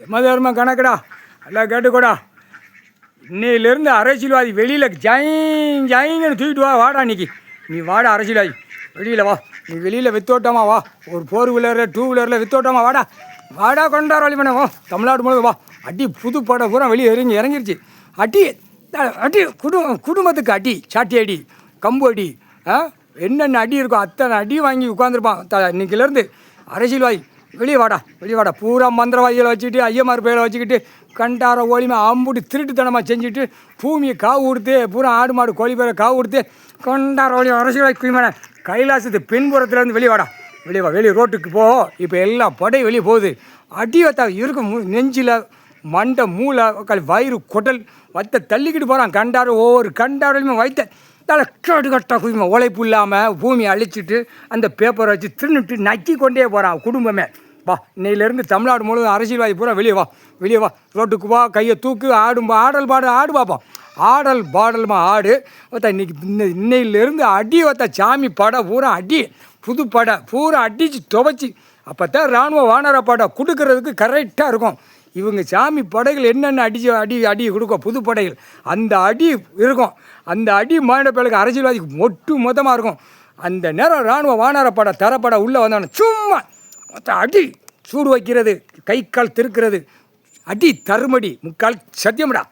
எமதர்ம கணக்குடா. எல்லாம் கேட்டுக்கூடா. இன்னையிலேருந்து அரசியல்வாதி வெளியில் ஜாயிங்கன்னு தூக்கிட்டு வாடா இன்னைக்கு. நீ வாடா அரசியல்வாதி, வெளியில் வா. நீ வெளியில் வித்தோட்டமா வா. ஒரு 4 வீலரில் 2 வீலரில் வித்தோட்டமா வாடா. வாடா கொண்டாட வழி பண்ண வா. தமிழ்நாடு முழுவதும் வா. அடி புது படம் பூரா வெளியே இறங்கிருச்சு. அடி அடி குடும்பத்துக்கு அடி, சாட்டி அடி, கம்பு அடி, என்னென்ன அடி இருக்கோ அத்தனை அடி வாங்கி உட்காந்துருப்பான். இன்னைக்கிலேருந்து அரசியல்வாதி வெளியே வாடா. பூரா மந்திரவாதிகளை வச்சுக்கிட்டு ஐயமார் பேரை வச்சுக்கிட்டு கண்டார ஓலிமை அம்புட்டி திருட்டுத்தனமாக செஞ்சுட்டு பூமியை காவு கொடுத்து பூரா ஆடு மாடு கோழி பேரை காவு கொடுத்து கொண்டார ஒளி அரசியல்வாதி குயிமான கைலாசத்து பின்புறத்துலேருந்து வெளியே வா. வெளியே ரோட்டுக்கு போ. இப்போ எல்லா படையும் வெளியே போகுது. அடி வத்தா இருக்கும் நெஞ்சில் மண்டை மூளை வயிறு குடல் வத்த தள்ளிக்கிட்டு போகிறான். கண்டார ஒவ்வொரு கண்டாரையுமே வைத்த கேடு கட்டா குயிமா உழைப்பு இல்லாமல் பூமியை அழிச்சிட்டு அந்த பேப்பரை வச்சு தின்னுட்டு நக்கி கொண்டே போகிறான் குடும்பமே. வா, இன்னையிலேருந்து தமிழ்நாடு முழுவதும் அரசியல்வாதி பூரா வெளியே வா. ரோட்டுக்கு வா, கையை தூக்கு, ஆடல் பாடு ஆடு பார்ப்போம். ஆடல் பாடலுமா ஆடு ஒத்தா. இன்னையிலேருந்து அடி ஒத்தா. சாமி படம் பூரா அடி, புது படம் பூரா அடித்து துவைச்சி. அப்போ தான் இராணுவ வானர படம் கொடுக்கறதுக்கு கரெக்டாக இருக்கும். இவங்க சாமி படைகள் என்னென்ன அடி கொடுக்கும் புது படைகள், அந்த அடி இருக்கும். அந்த அடி மாநில பேருக்கு அரசியல்வாதிக்கு ஒட்டு மொத்தமாக இருக்கும். அந்த நேரம் இராணுவ வானர படம் தரப்படம் உள்ளே வந்தானே சும்மா அடி சூடு வைக்கிறது, கை கால் திருக்கிறது, அடி தருமடி முக்கால் சத்தியம்டா.